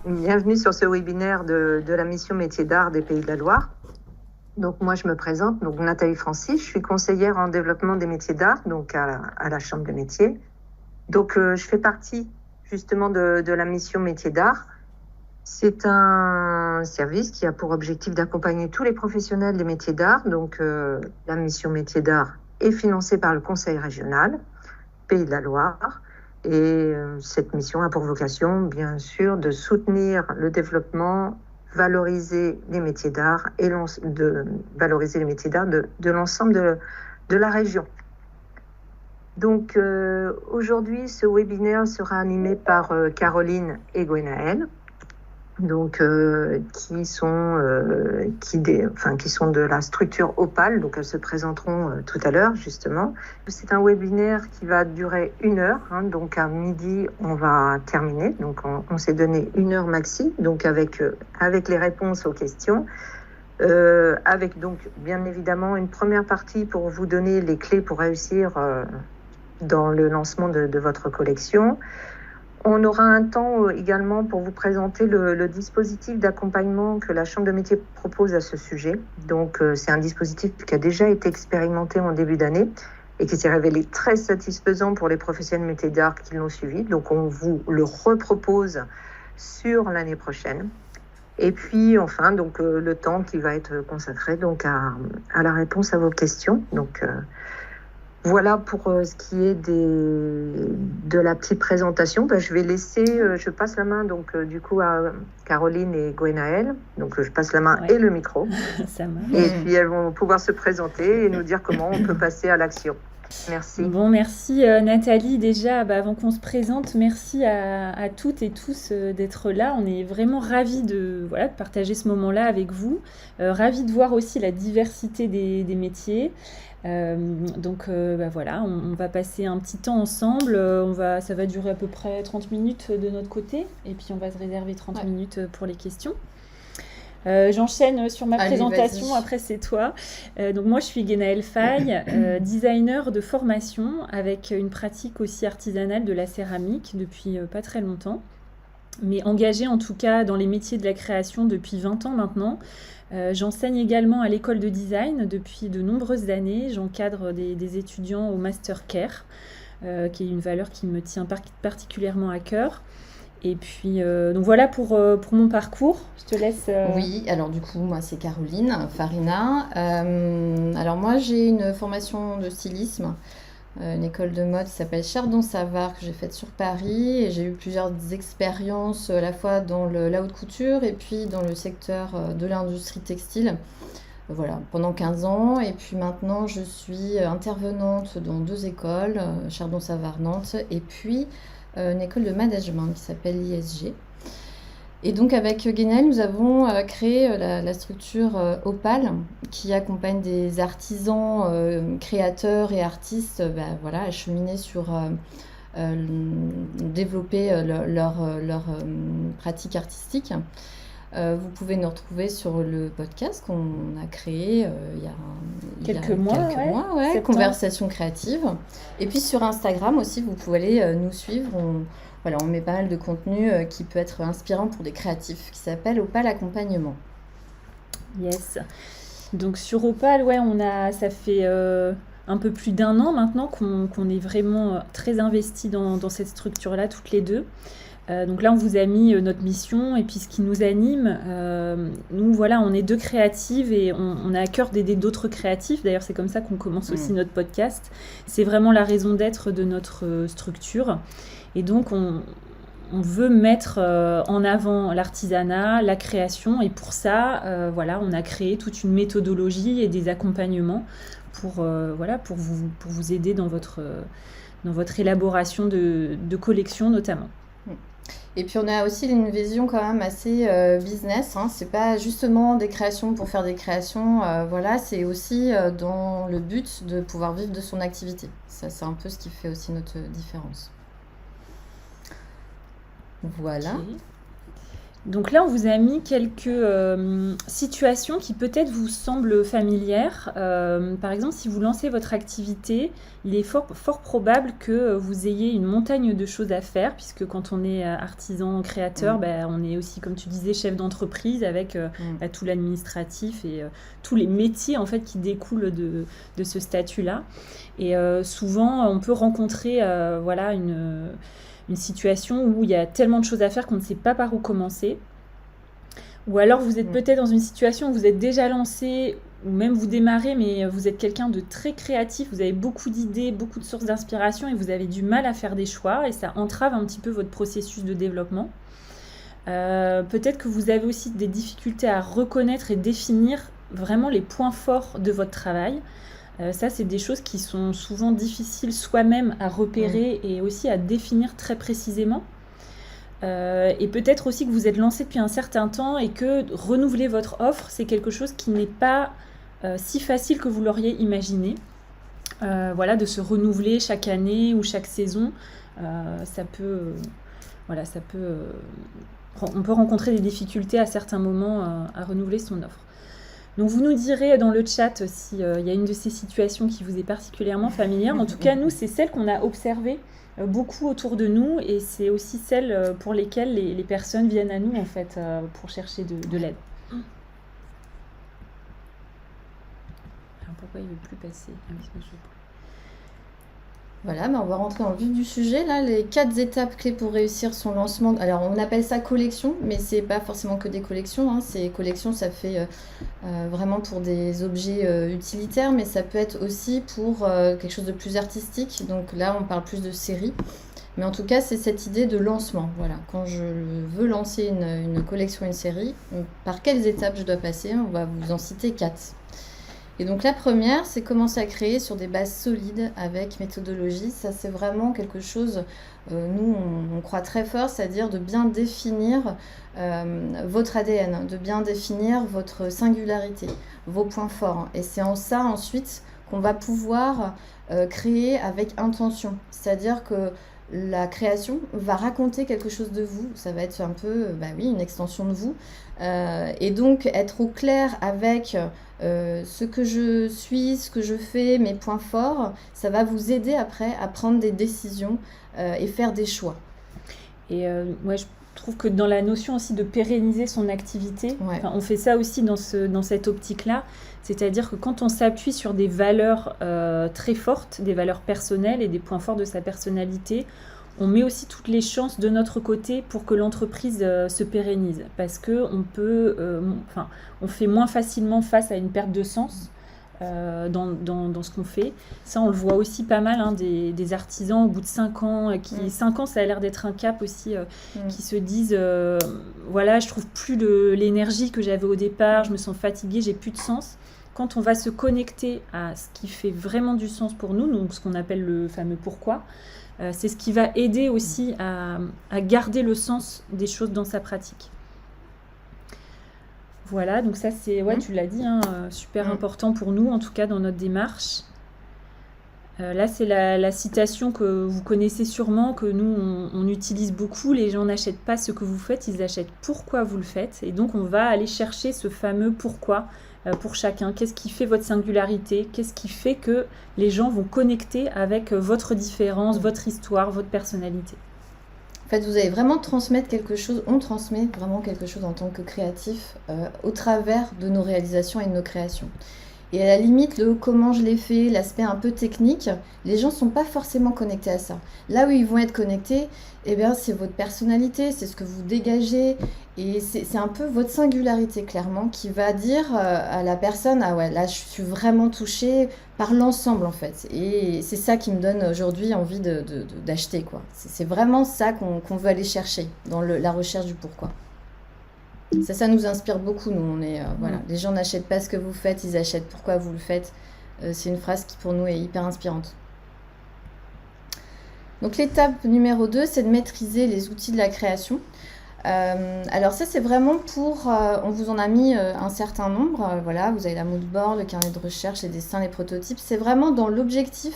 Bienvenue sur ce webinaire de la mission métiers d'art des Pays de la Loire. Donc moi je me présente, donc Nathalie Francis, je suis conseillère en développement des métiers d'art, donc à la Chambre de métiers. Donc je fais partie justement de la mission métiers d'art. C'est un service qui a pour objectif d'accompagner tous les professionnels des métiers d'art. Donc la mission métiers d'art est financée par le Conseil régional Pays de la Loire. Et cette mission a pour vocation, bien sûr, de soutenir le développement, valoriser les métiers d'art et valoriser les métiers d'art de l'ensemble de la région. Donc aujourd'hui, ce webinaire sera animé par Caroline et Gwenaëlle, donc qui sont de la structure Opal, donc elles se présenteront tout à l'heure justement. C'est un webinaire qui va durer 1 heure, donc à midi on va terminer, donc on s'est donné 1 heure maxi, donc avec les réponses aux questions, avec donc bien évidemment une première partie pour vous donner les clés pour réussir dans le lancement de votre collection. On aura un temps également pour vous présenter le dispositif d'accompagnement que la Chambre de métiers propose à ce sujet. Donc, c'est un dispositif qui a déjà été expérimenté en début d'année et qui s'est révélé très satisfaisant pour les professionnels métiers d'art qui l'ont suivi. Donc, on vous le repropose sur l'année prochaine. Et puis, enfin, donc, le temps qui va être consacré donc, à la réponse à vos questions. Donc, voilà pour ce qui est de la petite présentation. Je vais laisser, je passe la main donc du coup à Caroline et Gwenaëlle. Donc je passe la main et le micro. Ça marche. Et puis elles vont pouvoir se présenter et nous dire comment on peut passer à l'action. Merci. Bon, merci Nathalie. Déjà, avant qu'on se présente, merci à toutes et tous d'être là. On est vraiment ravis de partager ce moment-là avec vous. Ravis de voir aussi la diversité des métiers. Donc voilà, on va passer un petit temps ensemble. Ça va durer à peu près 30 minutes de notre côté. Et puis on va se réserver 30 minutes pour les questions. J'enchaîne sur ma présentation, vas-y. après c'est toi. Donc moi je suis Gwenaëlle Faye, designer de formation avec une pratique aussi artisanale de la céramique depuis pas très longtemps, mais engagée en tout cas dans les métiers de la création depuis 20 ans maintenant. J'enseigne également à l'école de design depuis de nombreuses années. J'encadre des étudiants au Master Care, qui est une valeur qui me tient particulièrement à cœur. Et puis, donc voilà pour mon parcours. Je te laisse... Oui, alors du coup, moi, c'est Caroline Farina. Alors moi, j'ai une formation de stylisme, une école de mode qui s'appelle Chardon-Savard, que j'ai faite sur Paris. Et j'ai eu plusieurs expériences à la fois dans la haute couture et puis dans le secteur de l'industrie textile. Voilà, pendant 15 ans. Et puis maintenant, je suis intervenante dans 2 écoles, Chardon-Savard Nantes et puis une école de management qui s'appelle l'ISG. Et donc avec Gwenaëlle, nous avons créé la structure Opal qui accompagne des artisans, créateurs et artistes à cheminer sur développer leur pratique artistique. Vous pouvez nous retrouver sur le podcast qu'on a créé il y a quelques mois, Conversation créative. Et puis sur Instagram aussi, vous pouvez aller nous suivre. On met pas mal de contenu qui peut être inspirant pour des créatifs, qui s'appelle Opal Accompagnement. Yes. Donc sur Opal, ça fait un peu plus d'1 an maintenant qu'on est vraiment très investis dans cette structure-là, toutes les deux. Donc là, on vous a mis notre mission et puis ce qui nous anime. Nous, on est 2 créatives et on a à cœur d'aider d'autres créatifs. D'ailleurs, c'est comme ça qu'on commence aussi notre podcast. C'est vraiment la raison d'être de notre structure. Et donc, on veut mettre en avant l'artisanat, la création. Et pour ça, on a créé toute une méthodologie et des accompagnements pour vous aider dans votre élaboration de collection notamment. Et puis on a aussi une vision quand même assez business, c'est pas justement des créations pour faire des créations, c'est aussi dans le but de pouvoir vivre de son activité. Ça, c'est un peu ce qui fait aussi notre différence. Voilà. Okay. Donc là, on vous a mis quelques situations qui peut-être vous semblent familières. Par exemple, si vous lancez votre activité, il est fort probable que vous ayez une montagne de choses à faire, puisque quand on est artisan, créateur, on est aussi, comme tu disais, chef d'entreprise avec tout l'administratif et tous les métiers en fait qui découlent de ce statut-là. Et souvent, on peut rencontrer une situation où il y a tellement de choses à faire qu'on ne sait pas par où commencer. Ou alors vous êtes peut-être dans une situation où vous êtes déjà lancé, ou même vous démarrez, mais vous êtes quelqu'un de très créatif, vous avez beaucoup d'idées, beaucoup de sources d'inspiration et vous avez du mal à faire des choix et ça entrave un petit peu votre processus de développement. Peut-être que vous avez aussi des difficultés à reconnaître et définir vraiment les points forts de votre travail. Ça, c'est des choses qui sont souvent difficiles soi-même à repérer et aussi à définir très précisément. Et peut-être aussi que vous êtes lancé depuis un certain temps et que renouveler votre offre, c'est quelque chose qui n'est pas si facile que vous l'auriez imaginé. De se renouveler chaque année ou chaque saison, on peut rencontrer des difficultés à certains moments à renouveler son offre. Donc vous nous direz dans le chat s'il y a une de ces situations qui vous est particulièrement familière. En tout cas, nous, c'est celle qu'on a observée beaucoup autour de nous et c'est aussi celle pour lesquelles les personnes viennent à nous en fait pour chercher de l'aide. Alors pourquoi il ne veut plus passer ? Voilà, on va rentrer dans le vif du sujet. Là, les 4 étapes clés pour réussir son lancement. Alors, on appelle ça collection, mais c'est pas forcément que des collections. Hein. Ces collections, ça fait vraiment pour des objets utilitaires, mais ça peut être aussi pour quelque chose de plus artistique. Donc là, on parle plus de série. Mais en tout cas, c'est cette idée de lancement. Voilà, quand je veux lancer une collection, une série, par quelles étapes je dois passer ? On va vous en citer 4. Et donc la première, c'est commencer à créer sur des bases solides avec méthodologie. Ça, c'est vraiment quelque chose, nous, on croit très fort, c'est-à-dire de bien définir votre ADN, de bien définir votre singularité, vos points forts. Et c'est en ça, ensuite, qu'on va pouvoir créer avec intention. C'est-à-dire que la création va raconter quelque chose de vous. Ça va être un peu, une extension de vous. Et donc, être au clair avec ce que je suis, ce que je fais, mes points forts, ça va vous aider après à prendre des décisions et faire des choix. Et je trouve que dans la notion aussi de pérenniser son activité, on fait ça aussi dans cette optique-là. C'est-à-dire que quand on s'appuie sur des valeurs très fortes, des valeurs personnelles et des points forts de sa personnalité, on met aussi toutes les chances de notre côté pour que l'entreprise se pérennise. Parce qu'on on fait moins facilement face à une perte de sens dans ce qu'on fait. Ça, on le voit aussi pas mal, des artisans au bout de 5 ans. 5 ans, ça a l'air d'être un cap aussi, qui se disent je trouve plus l'énergie que j'avais au départ, je me sens fatiguée, j'ai plus de sens. Quand on va se connecter à ce qui fait vraiment du sens pour nous, donc ce qu'on appelle le fameux pourquoi, c'est ce qui va aider aussi à garder le sens des choses dans sa pratique. Voilà, donc ça c'est, tu l'as dit, super important pour nous, en tout cas dans notre démarche. Là, c'est la citation que vous connaissez sûrement, que nous, on utilise beaucoup. Les gens n'achètent pas ce que vous faites, ils achètent pourquoi vous le faites. Et donc, on va aller chercher ce fameux pourquoi pour chacun. Qu'est-ce qui fait votre singularité ? Qu'est-ce qui fait que les gens vont connecter avec votre différence, votre histoire, votre personnalité ? En fait, vous allez vraiment transmettre quelque chose, on transmet vraiment quelque chose en tant que créatif au travers de nos réalisations et de nos créations. Et à la limite, le comment je l'ai fait, l'aspect un peu technique, les gens ne sont pas forcément connectés à ça. Là où ils vont être connectés, c'est votre personnalité, c'est ce que vous dégagez. Et c'est un peu votre singularité, clairement, qui va dire à la personne « Ah ouais, là, je suis vraiment touchée par l'ensemble, en fait. » Et c'est ça qui me donne aujourd'hui envie d'acheter, quoi. C'est vraiment ça qu'on veut aller chercher dans la recherche du pourquoi. Ça nous inspire beaucoup, nous. On est, les gens n'achètent pas ce que vous faites, ils achètent pourquoi vous le faites. C'est une phrase qui, pour nous, est hyper inspirante. Donc, l'étape numéro 2, c'est de maîtriser les outils de la création. Alors ça, c'est vraiment pour... on vous en a mis un certain nombre. Vous avez la mood board, le carnet de recherche, les dessins, les prototypes. C'est vraiment dans l'objectif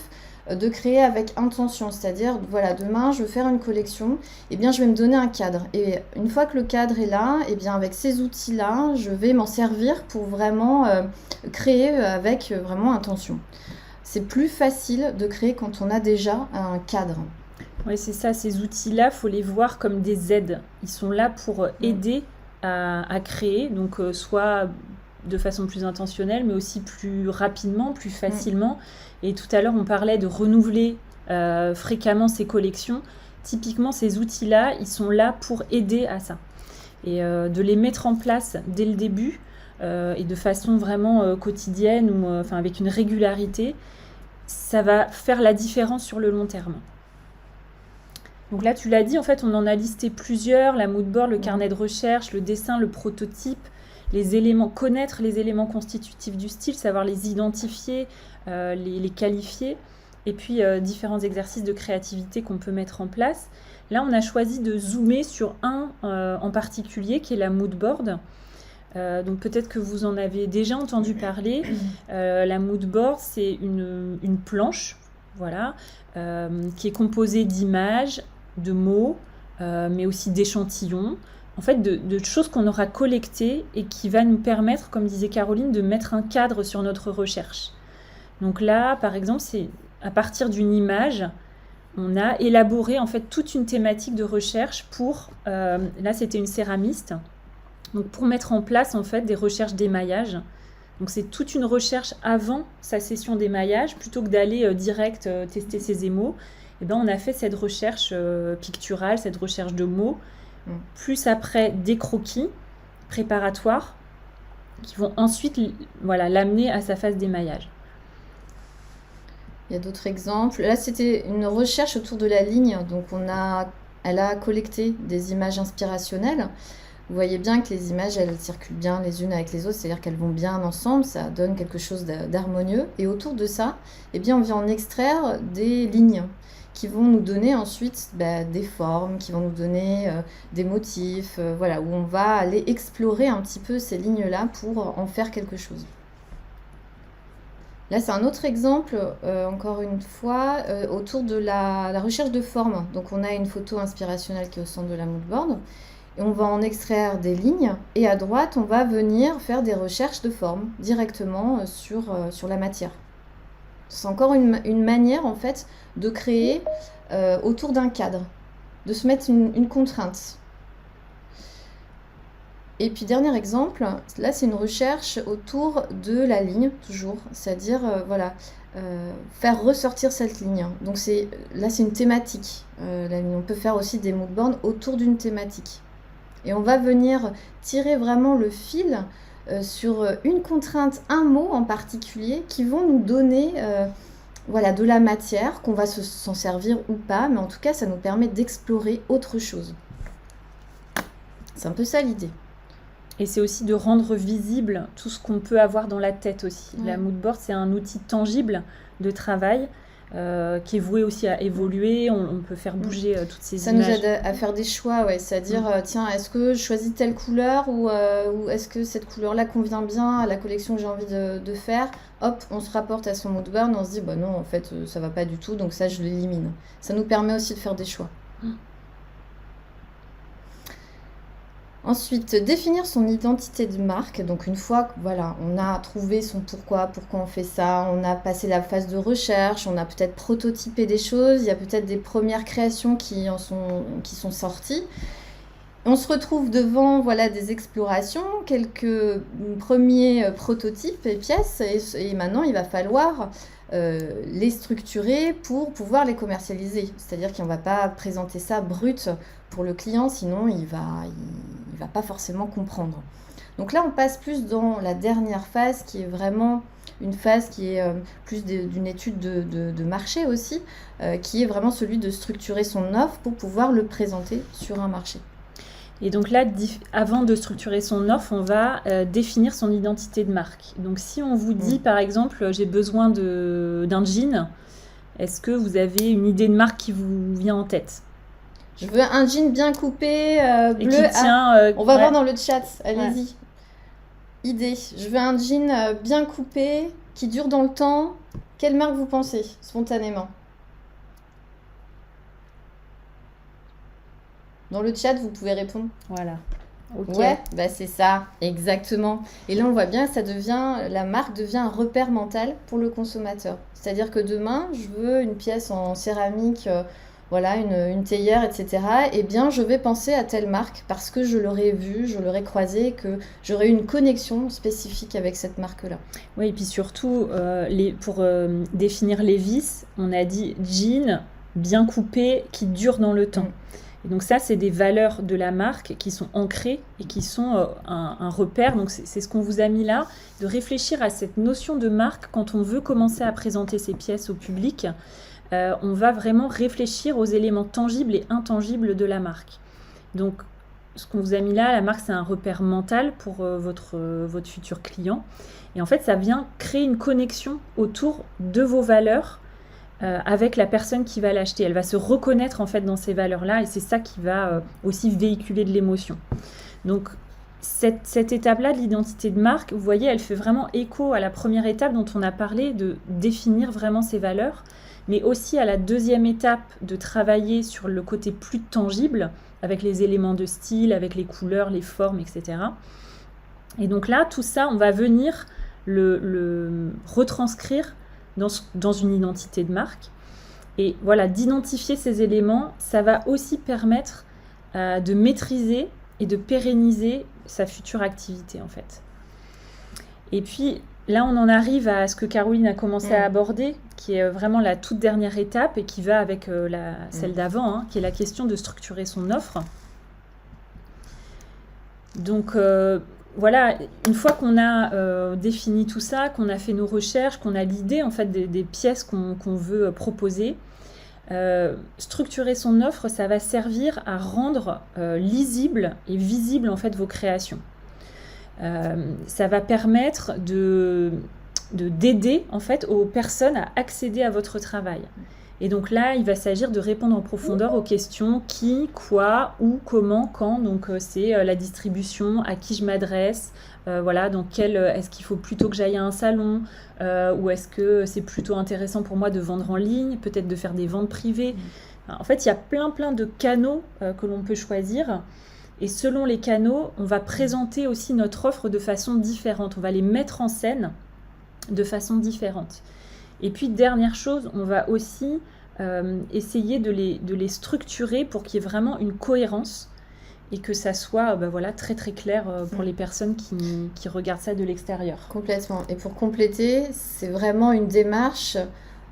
de créer avec intention. C'est-à-dire, voilà, demain, je veux faire une collection, eh bien, je vais me donner un cadre. Et une fois que le cadre est là, eh bien, avec ces outils-là, je vais m'en servir pour vraiment créer avec vraiment intention. C'est plus facile de créer quand on a déjà un cadre. Oui, c'est ça, ces outils-là, il faut les voir comme des aides. Ils sont là pour aider à créer, donc soit de façon plus intentionnelle, mais aussi plus rapidement, plus facilement. Et tout à l'heure, on parlait de renouveler fréquemment ses collections. Typiquement, ces outils-là, ils sont là pour aider à ça. Et de les mettre en place dès le début et de façon vraiment quotidienne ou avec une régularité, ça va faire la différence sur le long terme. Donc là, tu l'as dit, en fait, on en a listé plusieurs, la mood board, le carnet de recherche, le dessin, le prototype, les éléments, connaître les éléments constitutifs du style, savoir les identifier, les qualifier, et puis différents exercices de créativité qu'on peut mettre en place. Là, on a choisi de zoomer sur un en particulier, qui est la mood board. Donc peut-être que vous en avez déjà entendu parler. La mood board, c'est une planche, voilà, qui est composée d'images, de mots, mais aussi d'échantillons, en fait de choses qu'on aura collectées et qui va nous permettre, comme disait Caroline, de mettre un cadre sur notre recherche. Donc là, par exemple, c'est à partir d'une image, on a élaboré en fait toute une thématique de recherche pour, là c'était une céramiste, donc pour mettre en place en fait des recherches d'émaillage. Donc c'est toute une recherche avant sa session d'émaillage, plutôt que d'aller direct tester ses émaux. Et ben on a fait cette recherche picturale, cette recherche de mots, plus après des croquis préparatoires qui vont ensuite l'amener à sa phase d'émaillage. Il y a d'autres exemples. Là, c'était une recherche autour de la ligne. Donc, elle a collecté des images inspirationnelles. Vous voyez bien que les images, elles circulent bien les unes avec les autres, c'est-à-dire qu'elles vont bien ensemble, ça donne quelque chose d'harmonieux. Et autour de ça, eh bien, on vient en extraire des lignes qui vont nous donner ensuite des formes, qui vont nous donner des motifs, où on va aller explorer un petit peu ces lignes-là pour en faire quelque chose. Là, c'est un autre exemple, encore une fois, autour de la recherche de forme. Donc, on a une photo inspirationnelle qui est au centre de la mood board. Et on va en extraire des lignes. Et à droite, on va venir faire des recherches de forme directement sur la matière. C'est encore une manière, en fait, de créer autour d'un cadre, de se mettre une contrainte. Et puis, dernier exemple, là, c'est une recherche autour de la ligne, toujours. C'est-à-dire, faire ressortir cette ligne. Donc, là, c'est une thématique. On peut faire aussi des mood boards autour d'une thématique. Et on va venir tirer vraiment le fil sur une contrainte, un mot en particulier, qui vont nous donner de la matière, qu'on va s'en servir ou pas, mais en tout cas, ça nous permet d'explorer autre chose. C'est un peu ça l'idée. Et c'est aussi de rendre visible tout ce qu'on peut avoir dans la tête aussi. La mood board, c'est un outil tangible de travail qui est voué aussi à évoluer. On peut faire bouger toutes ces images. Ça nous aide à faire des choix, c'est-à-dire, tiens, est-ce que je choisis telle couleur ou est-ce que cette couleur-là convient bien à la collection que j'ai envie de faire ? Hop, on se rapporte à son mood board, on se dit, non, en fait, ça va pas du tout, donc ça, je l'élimine. Ça nous permet aussi de faire des choix. Ensuite, définir son identité de marque. Donc une fois que on a trouvé son pourquoi on fait ça, on a passé la phase de recherche, on a peut-être prototypé des choses, il y a peut-être des premières créations qui sont sorties. On se retrouve devant des explorations, quelques premiers prototypes et pièces, et maintenant il va falloir les structurer pour pouvoir les commercialiser. C'est-à-dire qu'on ne va pas présenter ça brut pour le client, sinon il va pas forcément comprendre. Donc là, on passe plus dans la dernière phase, qui est vraiment une phase qui est plus d'une étude de marché aussi, qui est vraiment celui de structurer son offre pour pouvoir le présenter sur un marché. Et donc là, avant de structurer son offre, on va définir son identité de marque. Donc si on vous dit, par exemple, j'ai besoin d'un jean, est-ce que vous avez une idée de marque qui vous vient en tête ? Je veux un jean bien coupé, bleu. Et qui tient, voir dans le chat, allez-y. Idée, je veux un jean bien coupé, qui dure dans le temps, quelle marque vous pensez, spontanément? Dans le chat, vous pouvez répondre. Voilà. Ok. Ouais, bah c'est ça, exactement. Et là, on voit bien, la marque devient un repère mental pour le consommateur. C'est-à-dire que demain, je veux une pièce en céramique, voilà, une théière, etc. Eh bien, je vais penser à telle marque parce que je l'aurais vue, je l'aurais croisée, que j'aurais une connexion spécifique avec cette marque-là. Oui, et puis surtout, pour définir les vis, on a dit jean bien coupé qui dure dans le temps. Et donc ça, c'est des valeurs de la marque qui sont ancrées et qui sont un repère. Donc c'est ce qu'on vous a mis là, de réfléchir à cette notion de marque quand on veut commencer à présenter ces pièces au public. On va vraiment réfléchir aux éléments tangibles et intangibles de la marque. Donc ce qu'on vous a mis là, la marque, c'est un repère mental pour votre futur client. Et en fait, ça vient créer une connexion autour de vos valeurs avec la personne qui va l'acheter. Elle va se reconnaître en fait dans ces valeurs-là et c'est ça qui va aussi véhiculer de l'émotion. Donc cette étape-là de l'identité de marque, vous voyez, elle fait vraiment écho à la première étape dont on a parlé, de définir vraiment ses valeurs, mais aussi à la deuxième étape de travailler sur le côté plus tangible, avec les éléments de style, avec les couleurs, les formes, etc. Et donc là, tout ça, on va venir le retranscrire dans une identité de marque. Et voilà, d'identifier ces éléments, ça va aussi permettre de maîtriser et de pérenniser sa future activité en fait. Et puis là, on en arrive à ce que Caroline a commencé à aborder, qui est vraiment la toute dernière étape et qui va avec celle d'avant, qui est la question de structurer son offre. Donc voilà, une fois qu'on a défini tout ça, qu'on a fait nos recherches, qu'on a l'idée en fait des pièces qu'on veut proposer, structurer son offre, ça va servir à rendre lisible et visible en fait vos créations. Ça va permettre d'aider en fait aux personnes à accéder à votre travail. Et donc là, il va s'agir de répondre en profondeur aux questions qui, quoi, où, comment, quand. Donc c'est la distribution, à qui je m'adresse, voilà, est-ce qu'il faut plutôt que j'aille à un salon ou est-ce que c'est plutôt intéressant pour moi de vendre en ligne, peut-être de faire des ventes privées. En fait, il y a plein de canaux que l'on peut choisir. Et selon les canaux, on va présenter aussi notre offre de façon différente. On va les mettre en scène de façon différente. Et puis, dernière chose, on va aussi essayer de les structurer pour qu'il y ait vraiment une cohérence et que ça soit très très clair pour les personnes qui regardent ça de l'extérieur. Complètement. Et pour compléter, c'est vraiment une démarche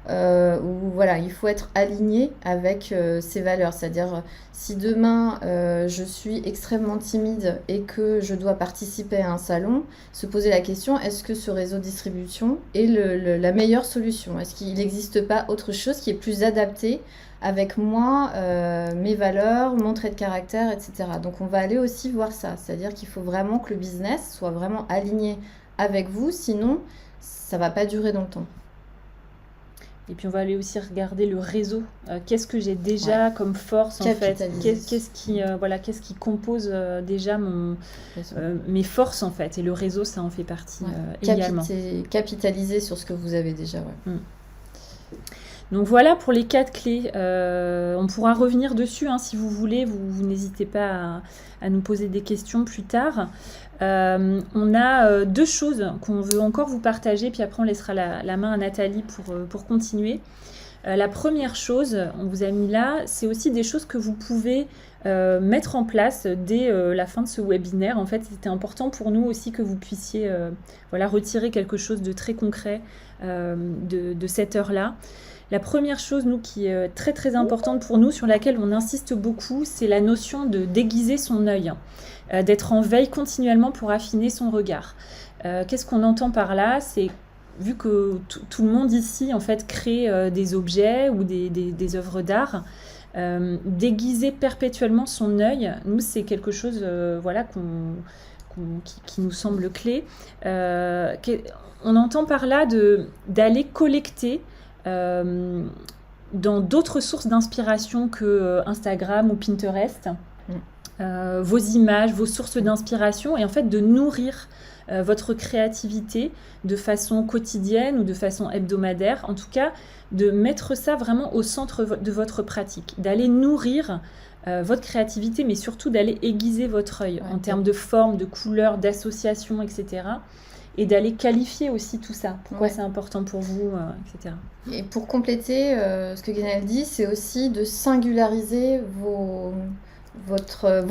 où voilà, il faut être aligné avec ses valeurs. C'est-à-dire, si demain je suis extrêmement timide et que je dois participer à un salon, se poser la question, est-ce que ce réseau de distribution est la meilleure solution? Est-ce qu'il n'existe pas autre chose qui est plus adapté avec moi, mes valeurs, mon trait de caractère, etc. Donc on va aller aussi voir ça. C'est-à-dire qu'il faut vraiment que le business soit vraiment aligné avec vous, sinon ça ne va pas durer dans le temps. Et puis on va aller aussi regarder le réseau. Qu'est-ce que j'ai déjà comme force en fait? Qu'est-ce qui compose déjà mes forces en fait? Et le réseau, ça en fait partie également. Capitaliser sur ce que vous avez déjà. Ouais. Donc voilà pour les 4 clés. On pourra revenir dessus si vous voulez. Vous n'hésitez pas à nous poser des questions plus tard. On a 2 choses qu'on veut encore vous partager, puis après on laissera la main à Nathalie pour continuer. La première chose, on vous a mis là, c'est aussi des choses que vous pouvez mettre en place dès la fin de ce webinaire. En fait, c'était important pour nous aussi que vous puissiez retirer quelque chose de très concret de cette heure-là. La première chose, nous, qui est très très importante pour nous, sur laquelle on insiste beaucoup, c'est la notion de déguiser son œil, d'être en veille continuellement pour affiner son regard. Qu'est-ce qu'on entend par là? C'est, vu que tout le monde ici, en fait, crée des objets ou des œuvres d'art, déguiser perpétuellement son œil, nous, c'est quelque chose qui nous semble clé. On entend par là d'aller collecter dans d'autres sources d'inspiration que Instagram ou Pinterest, vos images, vos sources d'inspiration et en fait de nourrir votre créativité de façon quotidienne ou de façon hebdomadaire. En tout cas, de mettre ça vraiment au centre de votre pratique, d'aller nourrir votre créativité, mais surtout d'aller aiguiser votre œil en termes de forme, de couleur, d'association, etc. Et d'aller qualifier aussi tout ça. Pourquoi c'est important pour vous, etc. Et pour compléter ce que Guénel dit, c'est aussi de singulariser vos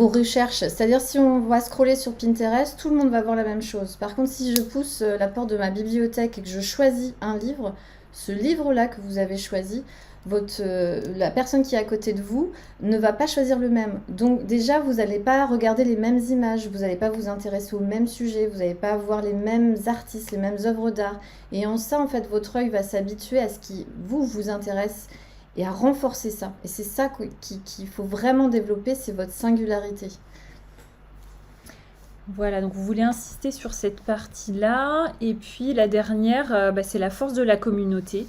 recherches. C'est-à-dire, si on va scroller sur Pinterest, tout le monde va voir la même chose. Par contre, si je pousse la porte de ma bibliothèque et que je choisis un livre, ce livre-là que vous avez choisi, la personne qui est à côté de vous ne va pas choisir le même. Donc déjà, vous n'allez pas regarder les mêmes images, vous n'allez pas vous intéresser au même sujet, vous n'allez pas voir les mêmes artistes, les mêmes œuvres d'art. Et en ça, en fait, votre œil va s'habituer à ce qui vous intéresse et à renforcer ça. Et c'est ça qu'il faut vraiment développer, c'est votre singularité. Voilà, donc vous voulez insister sur cette partie-là. Et puis la dernière, c'est la force de la communauté.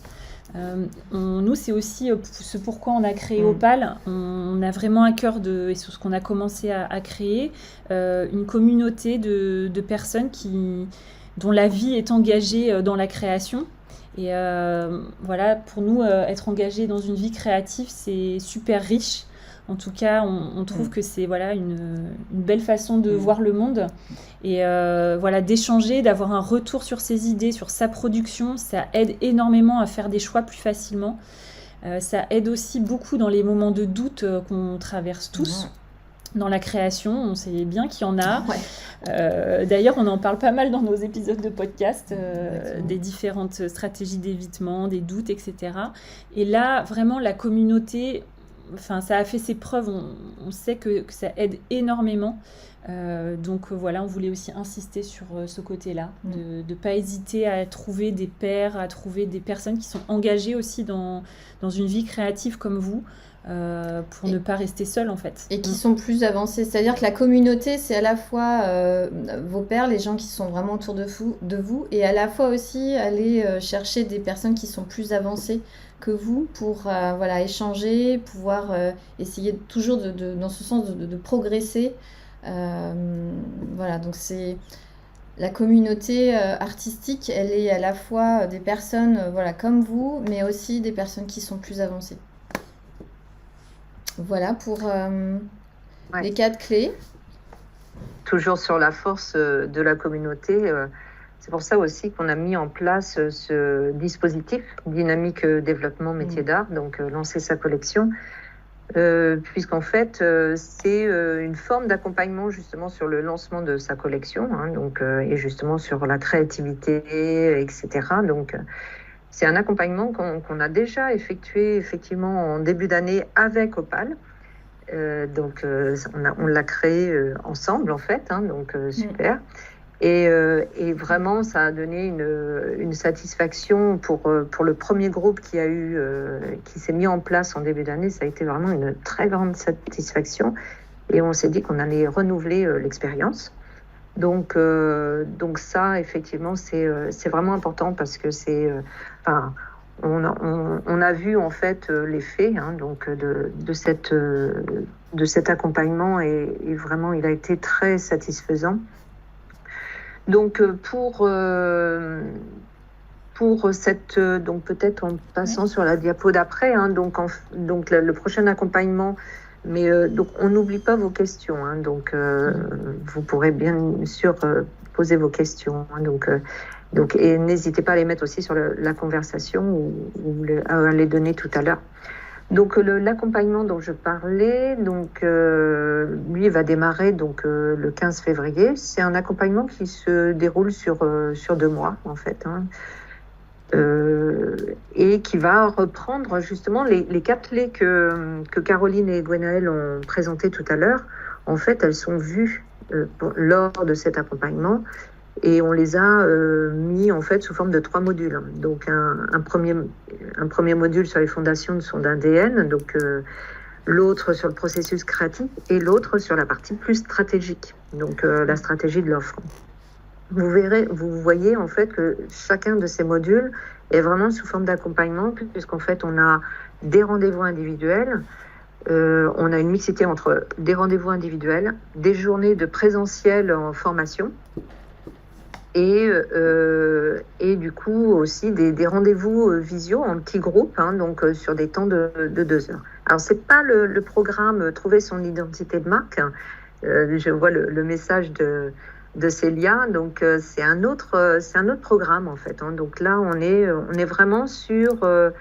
Nous, c'est aussi ce pourquoi on a créé Opale. On a vraiment à cœur, et sur ce qu'on a commencé à créer, une communauté de personnes dont la vie est engagée dans la création. Et voilà, pour nous, être engagé dans une vie créative, c'est super riche. En tout cas, on trouve que c'est une belle façon de voir le monde. Et d'échanger, d'avoir un retour sur ses idées, sur sa production, ça aide énormément à faire des choix plus facilement. Ça aide aussi beaucoup dans les moments de doute qu'on traverse tous. Dans la création, on sait bien qu'il y en a. D'ailleurs, on en parle pas mal dans nos épisodes de podcast, des différentes stratégies d'évitement, des doutes, etc. Et là, vraiment, la communauté... ça a fait ses preuves, on sait que ça aide énormément. Donc on voulait aussi insister sur ce côté-là, de ne pas hésiter à trouver des pairs, à trouver des personnes qui sont engagées aussi dans une vie créative comme vous, pour ne pas rester seul en fait. Et qui sont plus avancés. C'est-à-dire que la communauté, c'est à la fois vos pairs, les gens qui sont vraiment autour de vous, et à la fois aussi aller chercher des personnes qui sont plus avancées que vous pour échanger, pouvoir essayer toujours dans ce sens de progresser. Donc c'est la communauté artistique, elle est à la fois des personnes comme vous, mais aussi des personnes qui sont plus avancées. Voilà pour les 4 clés. Toujours sur la force de la communauté. C'est pour ça aussi qu'on a mis en place ce dispositif Dynamique Développement Métier d'Art, donc lancer sa collection, puisqu'en fait, c'est une forme d'accompagnement justement sur le lancement de sa collection, et justement sur la créativité, etc. Donc, c'est un accompagnement qu'on a déjà effectué effectivement en début d'année avec Opale. On l'a créé ensemble en fait, super. Et vraiment, ça a donné une satisfaction pour le premier groupe qui s'est mis en place en début d'année. Ça a été vraiment une très grande satisfaction. Et on s'est dit qu'on allait renouveler l'expérience. Donc ça, effectivement, c'est vraiment important parce que on a vu en fait l'effet de cet accompagnement et vraiment, il a été très satisfaisant. Donc peut-être en passant sur la diapo d'après, le prochain accompagnement, mais donc on n'oublie pas vos questions, vous pourrez bien sûr poser vos questions, et n'hésitez pas à les mettre aussi sur la conversation ou à les donner tout à l'heure. Donc l'accompagnement dont je parlais, lui va démarrer le 15 février. C'est un accompagnement qui se déroule sur 2 mois en fait, et qui va reprendre justement les 4 clés que Caroline et Gwenaëlle ont présentées tout à l'heure. En fait, elles sont vues lors de cet accompagnement. Et on les a mis en fait sous forme de 3 modules. Donc un premier module sur les fondations de son ADN, l'autre sur le processus créatif et l'autre sur la partie plus stratégique, la stratégie de l'offre. Vous voyez en fait que chacun de ces modules est vraiment sous forme d'accompagnement, puisqu'en fait on a des rendez-vous individuels, On a une mixité entre des rendez-vous individuels, des journées de présentiel en formation et du coup aussi des rendez-vous visio en petits groupes, donc sur des temps de 2 heures. Alors, c'est pas le programme Trouver son identité de marque. Je vois le message de Célia, donc c'est un autre programme en fait. Donc là, on est vraiment sur un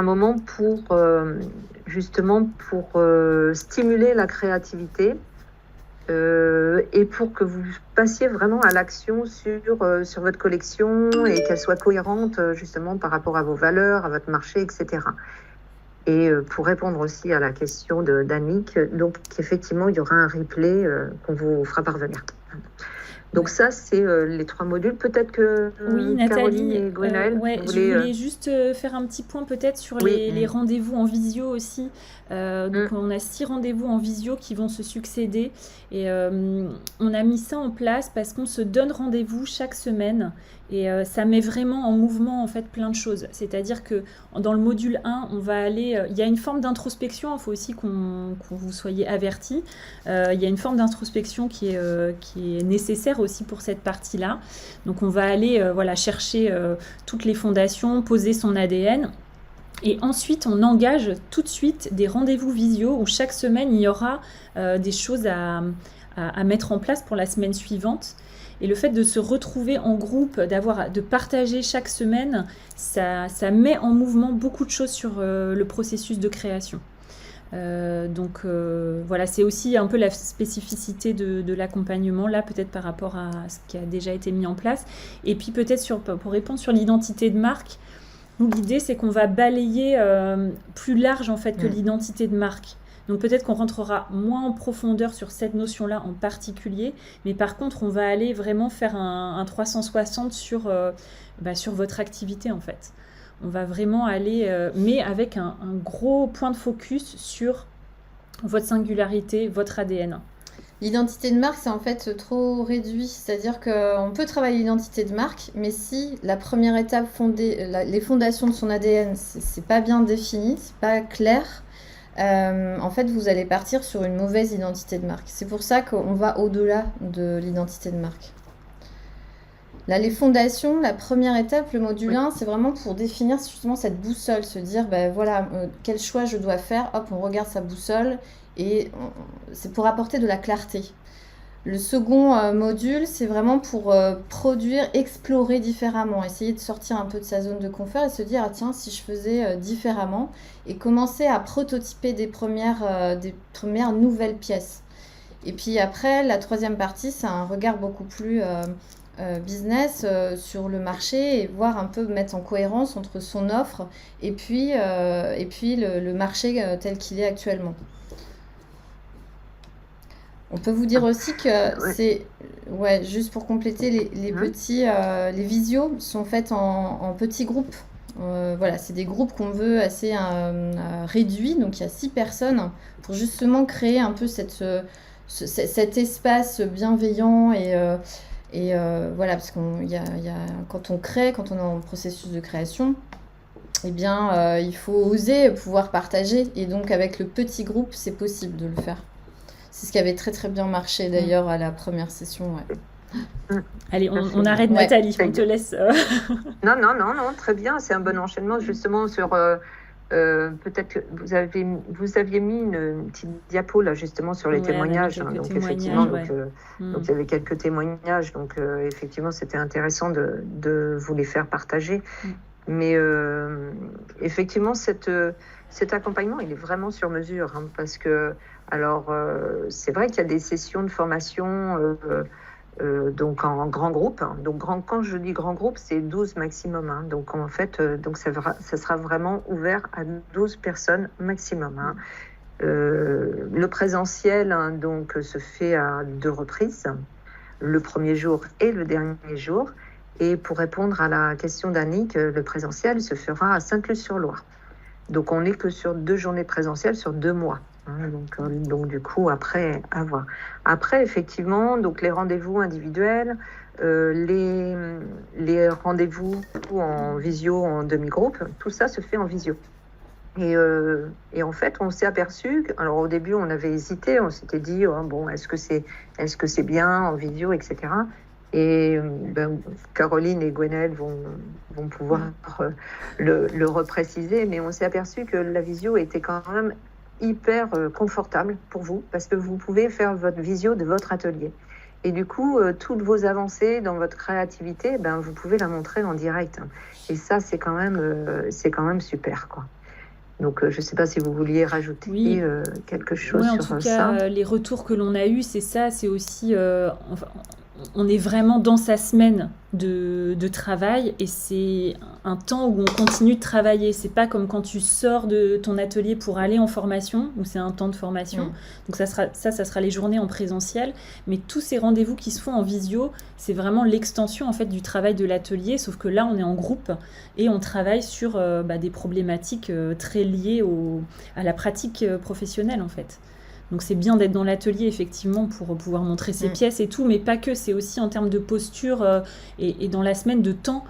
moment justement pour stimuler la créativité et pour que vous passiez vraiment à l'action sur votre collection et qu'elle soit cohérente justement par rapport à vos valeurs, à votre marché, etc. Et pour répondre aussi à la question d'Annick, donc effectivement, il y aura un replay qu'on vous fera parvenir. Donc ça, c'est les 3 modules. Peut-être que Oui, Caroline Nathalie, et Gwenaëlle, vous je voulais juste faire un petit point peut-être sur Oui. les rendez-vous en visio aussi. Donc on a 6 rendez-vous en visio qui vont se succéder et on a mis ça en place parce qu'on se donne rendez-vous chaque semaine et ça met vraiment en mouvement en fait plein de choses. C'est-à-dire que dans le module 1, on va aller, il y a une forme d'introspection, il faut aussi qu'on vous soyez avertis. Il y a une forme d'introspection qui est nécessaire aussi pour cette partie-là. Donc on va aller chercher toutes les fondations, poser son ADN. Et ensuite, on engage tout de suite des rendez-vous visio où chaque semaine, il y aura des choses à mettre en place pour la semaine suivante. Et le fait de se retrouver en groupe, de partager chaque semaine, ça met en mouvement beaucoup de choses sur le processus de création. C'est aussi un peu la spécificité de l'accompagnement là, peut-être par rapport à ce qui a déjà été mis en place. Et puis peut-être pour répondre sur l'identité de marque, nous l'idée c'est qu'on va balayer plus large en fait que l'identité de marque. Donc peut-être qu'on rentrera moins en profondeur sur cette notion-là en particulier, mais par contre on va aller vraiment faire un 360 sur votre activité en fait. On va vraiment aller, mais avec un gros point de focus sur votre singularité, votre ADN. L'identité de marque, c'est en fait trop réduit. C'est-à-dire qu'on peut travailler l'identité de marque, mais si la première étape, les fondations de son ADN, c'est pas bien défini, c'est pas clair, en fait, vous allez partir sur une mauvaise identité de marque. C'est pour ça qu'on va au-delà de l'identité de marque. Là, les fondations, la première étape, le module 1, c'est vraiment pour définir justement cette boussole, se dire, quel choix je dois faire. Hop, on regarde sa boussole et c'est pour apporter de la clarté. Le second module, c'est vraiment pour produire, explorer différemment, essayer de sortir un peu de sa zone de confort et se dire, ah tiens, si je faisais différemment, et commencer à prototyper des premières nouvelles pièces. Et puis après, la troisième partie, c'est un regard beaucoup plus business sur le marché et voir un peu mettre en cohérence entre son offre et puis le marché tel qu'il est actuellement. On peut vous dire aussi que c'est, juste pour compléter, les visios sont faites en petits groupes. C'est des groupes qu'on veut assez réduits, donc il y a 6 personnes pour justement créer un peu cet espace bienveillant parce quand on crée, quand on est en processus de création, il faut oser pouvoir partager et donc avec le petit groupe, c'est possible de le faire. C'est ce qui avait très très bien marché d'ailleurs à la première session. Allez, on arrête Nathalie, on te laisse. Non, très bien, c'est un bon enchaînement justement sur... peut-être que vous aviez mis une petite diapo là justement sur les témoignages. Donc effectivement, donc il y avait quelques témoignages. Donc effectivement, c'était intéressant de vous les faire partager. Mais effectivement, cet accompagnement, il est vraiment sur mesure parce que c'est vrai qu'il y a des sessions de formation donc en grand groupe. Donc quand je dis grand groupe, c'est 12 maximum. Donc en fait, ça sera vraiment ouvert à 12 personnes maximum. Le présentiel donc se fait à 2 reprises, le premier jour et le dernier jour. Et pour répondre à la question d'Annick, le présentiel se fera à Sainte-Luce-sur-Loire. Donc on n'est que sur 2 journées présentielles sur 2 mois. Donc du coup, après, à voir. Après, effectivement, donc les rendez-vous individuels, les rendez-vous en visio, en demi-groupe, tout ça se fait en visio. Et en fait, on s'est aperçu, alors au début, on avait hésité, on s'était dit, oh, bon, est-ce que c'est bien en vidéo, etc. Et Caroline et Gwenaëlle vont pouvoir le repréciser, mais on s'est aperçu que la visio était quand même hyper confortable pour vous, parce que vous pouvez faire votre visio de votre atelier. Et du coup, toutes vos avancées dans votre créativité, vous pouvez la montrer en direct. Et ça, c'est quand même super, quoi. Donc, je ne sais pas si vous vouliez rajouter quelque chose en sur tout ça. cas, les retours que l'on a eus, c'est ça, c'est aussi... on est vraiment dans sa semaine de travail et c'est un temps où on continue de travailler. C'est pas comme quand tu sors de ton atelier pour aller en formation, où c'est un temps de formation. Donc ça sera les journées en présentiel. Mais tous ces rendez-vous qui se font en visio, c'est vraiment l'extension en fait du travail de l'atelier, sauf que là, on est en groupe et on travaille sur des problématiques très liées à la pratique professionnelle en fait. Donc c'est bien d'être dans l'atelier effectivement pour pouvoir montrer ses pièces et tout, mais pas que, c'est aussi en termes de posture et dans la semaine de temps.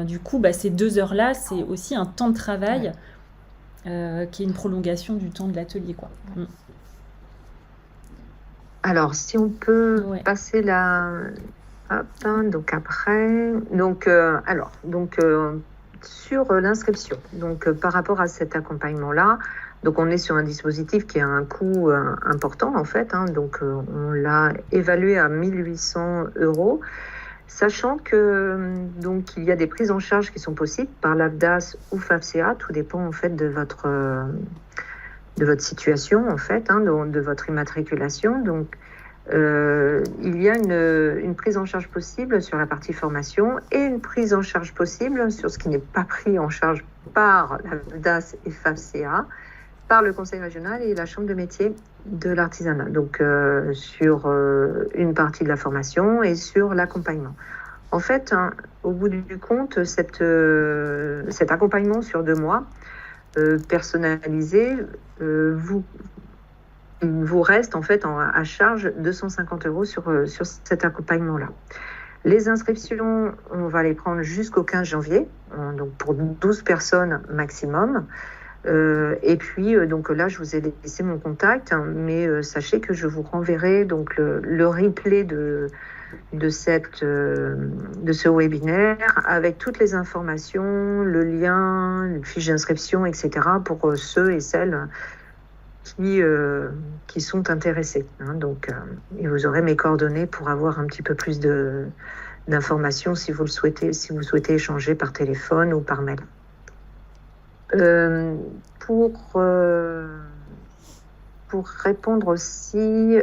Du coup, ces 2 heures-là, c'est aussi un temps de travail qui est une prolongation du temps de l'atelier, quoi. Alors, si on peut passer là... donc après... sur l'inscription, donc par rapport à cet accompagnement-là, donc on est sur un dispositif qui a un coût important en fait, donc on l'a évalué à 1 800 €, sachant que donc il y a des prises en charge qui sont possibles par l'AFDAS ou FAFSEA, tout dépend en fait de votre situation en fait, de votre immatriculation. Donc il y a une prise en charge possible sur la partie formation et une prise en charge possible sur ce qui n'est pas pris en charge par l'AFDAS et FAFSEA, par le Conseil régional et la Chambre de métier de l'artisanat, donc sur une partie de la formation et sur l'accompagnement. En fait, au bout du compte, cet accompagnement sur 2 mois, personnalisé, vous reste en fait à charge 250 € sur cet accompagnement-là. Les inscriptions, on va les prendre jusqu'au 15 janvier, donc pour 12 personnes maximum. Et puis, donc là, je vous ai laissé mon contact, mais sachez que je vous renverrai donc le replay de ce webinaire avec toutes les informations, le lien, une fiche d'inscription, etc. pour ceux et celles qui sont intéressés. Donc, et vous aurez mes coordonnées pour avoir un petit peu plus d'informations si vous le souhaitez, si vous souhaitez échanger par téléphone ou par mail. Pour répondre aussi,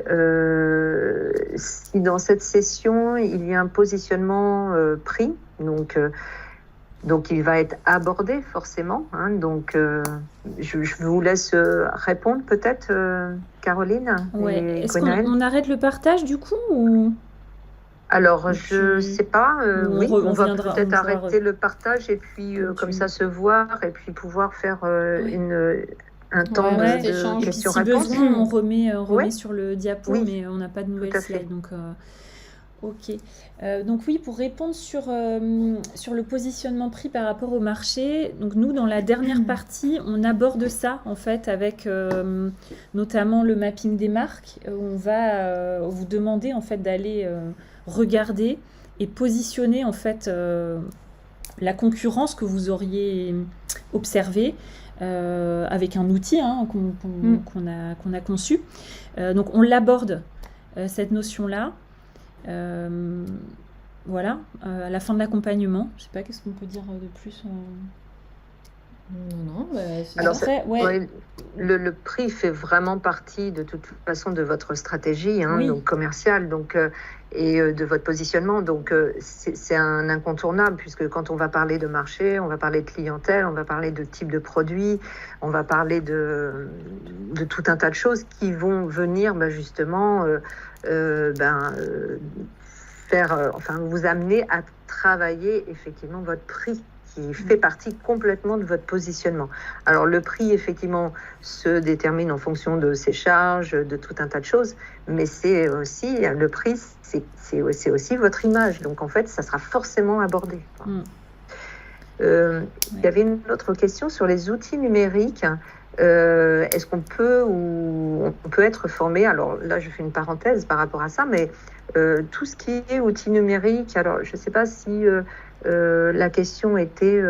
si dans cette session il y a un positionnement prix, donc il va être abordé forcément. Donc je vous laisse répondre peut-être, Caroline. Est-ce qu'on arrête le partage du coup ou... Alors, je ne sais pas. Oui, on va peut-être arrêter le partage et puis comme ça se voir et puis pouvoir faire un temps de questions-réponses. Si besoin, on remet sur le diapo, mais on n'a pas de nouvelles slides. Donc, ok. Donc oui, pour répondre sur le positionnement prix par rapport au marché, donc nous, dans la dernière partie, on aborde ça, en fait, avec notamment le mapping des marques. On va vous demander, en fait, d'aller... regarder et positionner en fait la concurrence que vous auriez observée avec un outil qu'on a conçu. Donc on l'aborde cette notion-là. Voilà, à la fin de l'accompagnement. Je ne sais pas, qu'est-ce qu'on peut dire de plus Non, c'est alors le prix fait vraiment partie de toute façon de votre stratégie donc commerciale et de votre positionnement. Donc c'est un incontournable puisque quand on va parler de marché, on va parler de clientèle, on va parler de type de produit, on va parler de tout un tas de choses qui vont venir justement vous amener à travailler effectivement votre prix, qui fait partie complètement de votre positionnement. Alors le prix, effectivement, se détermine en fonction de ses charges, de tout un tas de choses, mais c'est aussi, le prix, c'est aussi votre image. Donc en fait, ça sera forcément abordé. Il y avait une autre question sur les outils numériques. Est-ce qu'on peut ou on peut être formé? Alors là, je fais une parenthèse par rapport à ça, mais tout ce qui est outils numériques, alors je ne sais pas si la question était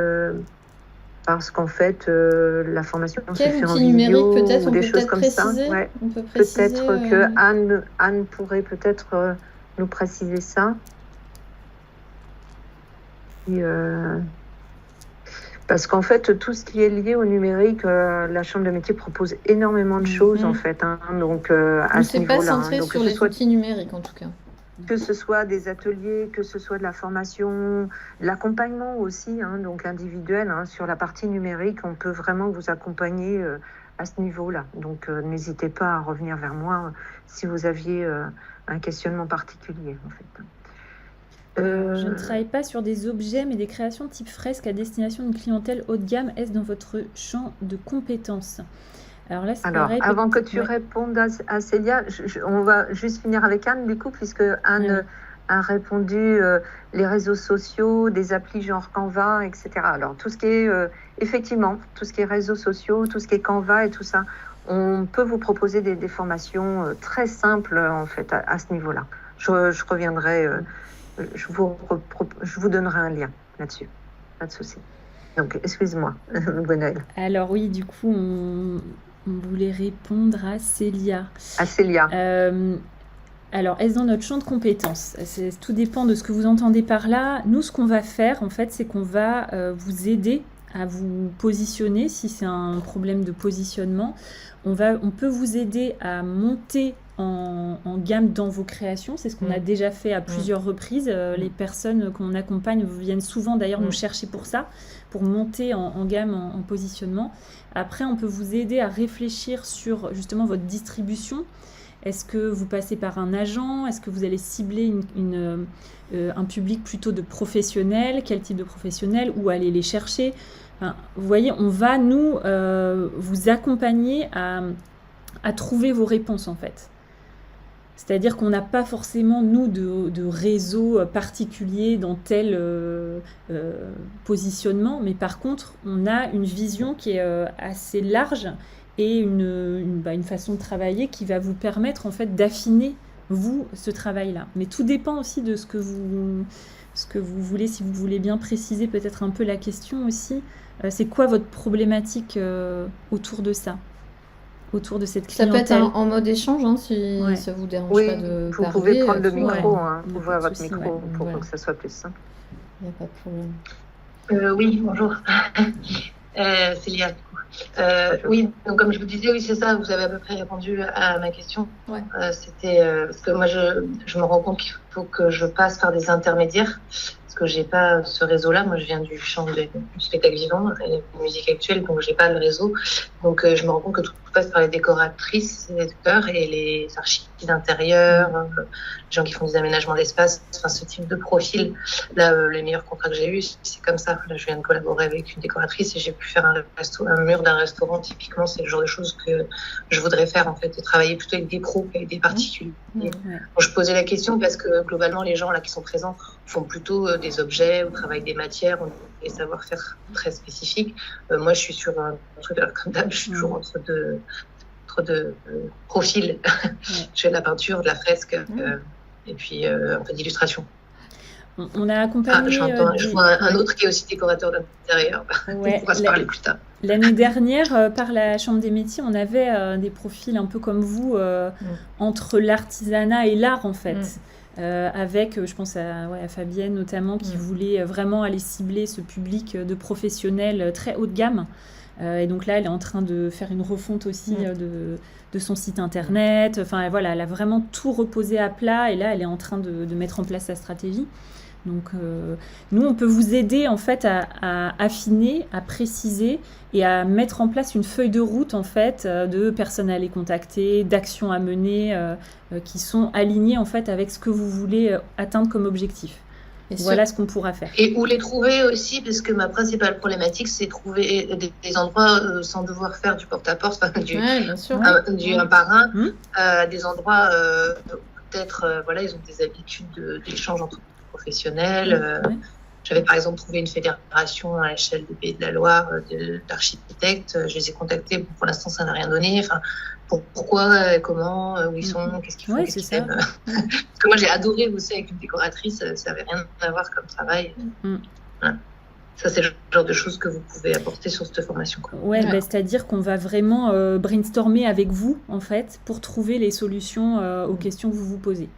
parce qu'en fait la formation se Quel fait en outil numérique vidéo peut-être? ou On des peut choses peut-être comme ça. préciser. Ouais. On peut préciser. Peut-être que Anne pourrait peut-être nous préciser ça. Et, parce qu'en fait, tout ce qui est lié au numérique, la Chambre de métier propose énormément de choses, en fait. Hein, donc, à ce C'est pas niveau-là. centré Donc, sur que ce les soit, outils numériques en tout cas. que ce soit des ateliers, que ce soit de la formation, l'accompagnement aussi, hein, donc individuel, hein, sur la partie numérique, on peut vraiment vous accompagner à ce niveau-là. Donc, n'hésitez pas à revenir vers moi si vous aviez un questionnement particulier, en fait. Je ne travaille pas sur des objets, mais des créations type fresque à destination d'une clientèle haut de gamme. Est-ce dans votre champ de compétences? Alors là, c'est Alors, pareil. avant que tu Ouais. répondes à Célia, on va juste finir avec Anne, du coup, puisque Anne a répondu les réseaux sociaux, des applis genre Canva, etc. Alors, tout ce qui est, effectivement, tout ce qui est réseaux sociaux, tout ce qui est Canva et tout ça, on peut vous proposer des formations très simples, en fait, à ce niveau-là. Je reviendrai, je vous donnerai un lien là-dessus. Pas de souci. Donc, excuse-moi, Gwenaëlle. Alors oui, du coup, on voulait répondre à Célia. À Célia. Alors, est-ce dans notre champ de compétences? Tout dépend de ce que vous entendez par là. Nous, ce qu'on va faire, en fait, c'est qu'on va vous aider à vous positionner si c'est un problème de positionnement. On peut vous aider à monter en gamme dans vos créations. C'est ce qu'on a déjà fait à plusieurs reprises. Les personnes qu'on accompagne viennent souvent d'ailleurs nous chercher pour ça, pour monter en gamme, en positionnement. Après, on peut vous aider à réfléchir sur justement votre distribution. Est-ce que vous passez par un agent? Est-ce que vous allez cibler un public plutôt de professionnels? Quel type de professionnels? Où aller les chercher? Enfin, vous voyez, on va nous vous accompagner à trouver vos réponses en fait. C'est-à-dire qu'on n'a pas forcément, nous, de réseau particulier dans tel positionnement, mais par contre, on a une vision qui est assez large et une façon de travailler qui va vous permettre en fait d'affiner, vous, ce travail-là. Mais tout dépend aussi de ce que vous voulez, si vous voulez bien préciser peut-être un peu la question aussi. C'est quoi votre problématique autour de ça? Autour de cette Ça clientèle. peut être en mode échange, hein, si ça vous dérange pas de vous parler. pouvez prendre le micro, ouais. ouvrir votre souci, micro ouais. pour Voilà. que ça soit plus simple. Il n'y a pas de problème. Oui, bonjour. Célia. Oui, donc comme je vous disais, oui, c'est ça, vous avez à peu près répondu à ma question. Ouais. C'était parce que moi, je me rends compte qu'il faut que je passe par des intermédiaires, parce que j'ai pas ce réseau-là. Moi, je viens du champ du spectacle vivant et de musique actuelle, donc j'ai pas le réseau. Donc, je me rends compte que tout passe par les décoratrices, les décors et les architectes d'intérieur, les gens qui font des aménagements d'espace, enfin ce type de profil. Là, les meilleurs contrats que j'ai eus, c'est comme ça. Là, je viens de collaborer avec une décoratrice et j'ai pu faire un mur d'un restaurant. Typiquement, c'est le genre de choses que je voudrais faire, en fait, de travailler plutôt avec des pros qu'avec des particuliers. Ouais. Bon, je posais la question parce que globalement, les gens là qui sont présents font plutôt des objets ou travaillent des matières, ont des savoir-faire très spécifiques. Moi, je suis sur un truc comme d'hab, je suis toujours entre deux profils. Je fais de la peinture, de la fresque et puis un peu d'illustration. On a accompagné. Je vois un autre qui est aussi décorateur d'intérieur. Ouais, On pourra se parler plus tard. L'année dernière, par la Chambre des métiers, on avait des profils un peu comme vous, entre l'artisanat et l'art en fait. Avec, je pense à Fabienne notamment, qui voulait vraiment aller cibler ce public de professionnels très haut de gamme. Et donc là, elle est en train de faire une refonte aussi de son site internet. Enfin voilà, elle a vraiment tout reposé à plat et là, elle est en train de mettre en place sa stratégie. Donc nous, on peut vous aider en fait à affiner, à préciser et à mettre en place une feuille de route en fait de personnes à aller contacter, d'actions à mener qui sont alignées en fait avec ce que vous voulez atteindre comme objectif. Et voilà ce qu'on pourra faire. Et où les trouver aussi, parce que ma principale problématique, c'est trouver des endroits sans devoir faire du porte-à-porte, un par un, des endroits peut-être, ils ont des habitudes d'échange entre professionnels. J'avais par exemple trouvé une fédération à l'échelle des Pays de la Loire d'architectes. Je les ai contactés. Bon, pour l'instant, ça n'a rien donné. Enfin, pourquoi, comment, où ils sont, qu'est-ce qu'ils font, Ouais, qu'est-ce c'est qu'ils ça. aiment. Parce que moi, j'ai adoré bosser avec une décoratrice. Ça n'avait rien à voir comme travail. Mm. Voilà. Ça, c'est le genre de choses que vous pouvez apporter sur cette formation, quoi. Ouais, Ouais. bah, c'est-à-dire qu'on va vraiment brainstormer avec vous, en fait, pour trouver les solutions aux questions que vous vous posez.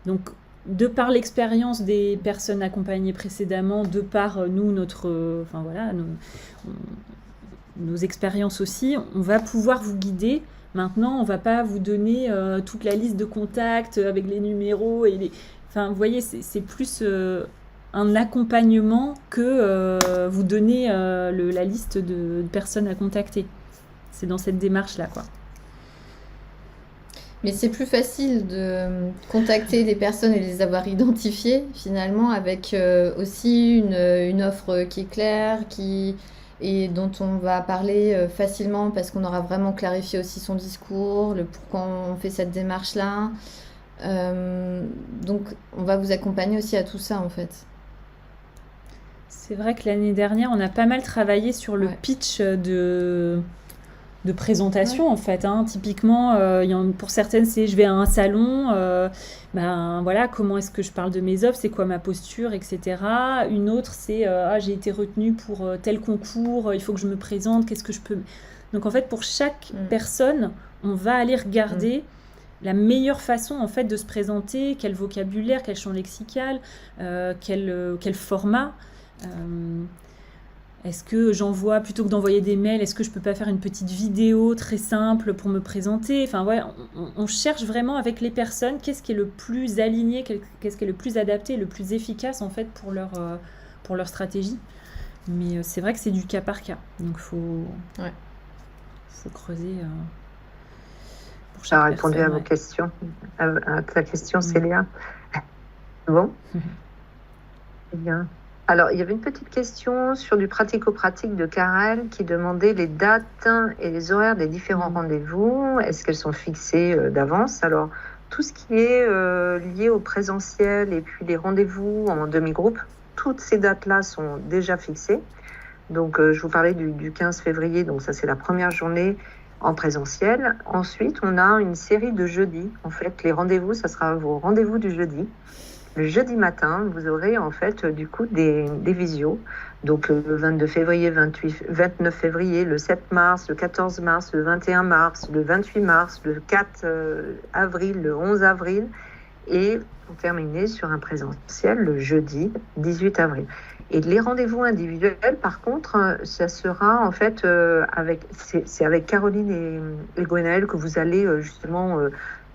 Donc, de par l'expérience des personnes accompagnées précédemment, de par nous, enfin voilà, nos expériences aussi, on va pouvoir vous guider. Maintenant, on ne va pas vous donner toute la liste de contacts avec les numéros et les. Enfin, vous voyez, c'est plus un accompagnement que vous donner la liste de personnes à contacter. C'est dans cette démarche-là, quoi. Mais c'est plus facile de contacter des personnes et les avoir identifiées finalement avec aussi une offre qui est claire, et dont on va parler facilement parce qu'on aura vraiment clarifié aussi son discours, le pourquoi on fait cette démarche-là. Donc on va vous accompagner aussi à tout ça en fait. C'est vrai que l'année dernière, on a pas mal travaillé sur le Ouais. pitch de présentation, en fait. Hein. Typiquement, pour certaines, c'est je vais à un salon, ben voilà, comment est-ce que je parle de mes offres, c'est quoi ma posture, etc. Une autre, c'est j'ai été retenue pour tel concours, il faut que je me présente, qu'est-ce que je peux. Donc en fait, pour chaque personne, on va aller regarder la meilleure façon en fait de se présenter, quel vocabulaire, quel champ lexical, quel format. Est-ce que j'envoie, plutôt que d'envoyer des mails, est-ce que je peux pas faire une petite vidéo très simple pour me présenter? Enfin, ouais, on cherche vraiment avec les personnes qu'est-ce qui est le plus aligné, qu'est-ce qui est le plus adapté, le plus efficace en fait pour leur stratégie. Mais c'est vrai que c'est du cas par cas. Donc, faut creuser pour Ça a chaque répondu personne. à vos Ouais. questions, à ta question, Célia. Bon, très bien. Alors, il y avait une petite question sur du pratico-pratique de Karel qui demandait les dates et les horaires des différents rendez-vous. Est-ce qu'elles sont fixées d'avance? Alors, tout ce qui est lié au présentiel et puis les rendez-vous en demi-groupe, toutes ces dates-là sont déjà fixées. Donc, je vous parlais du 15 février, donc ça, c'est la première journée en présentiel. Ensuite, on a une série de jeudis. En fait, les rendez-vous, ça sera vos rendez-vous du jeudi. Le jeudi matin, vous aurez en fait du coup des visios. Donc le 22 février, 29 février, le 7 mars, le 14 mars, le 21 mars, le 28 mars, le 4 avril, le 11 avril. Et pour terminer sur un présentiel le jeudi 18 avril. Et les rendez-vous individuels, par contre, ça sera en fait c'est avec Caroline et Gwenaëlle que vous allez justement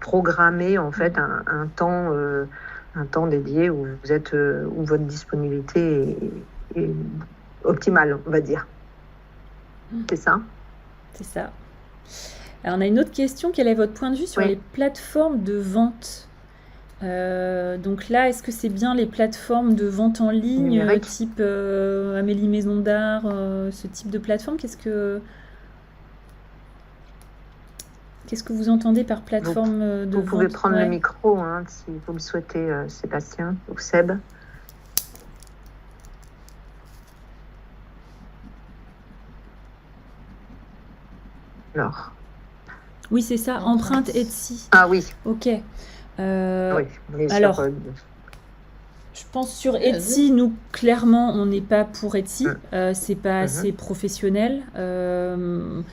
programmer en fait un temps dédié où où votre disponibilité est optimale, on va dire. C'est ça? C'est ça. Alors, on a une autre question. Quel est votre point de vue sur les plateformes de vente? Donc là, est-ce que c'est bien les plateformes de vente en ligne, type Amélie Maison d'Art, ce type de plateforme? Qu'est-ce que vous entendez par plateforme de vente? Vous pouvez prendre le micro si vous le souhaitez, Sébastien ou Seb. Alors. Oui, c'est ça, empreinte Etsy. Ah oui. Ok. Oui, alors, je pense sur Etsy, nous, clairement, on n'est pas pour Etsy. C'est pas assez professionnel.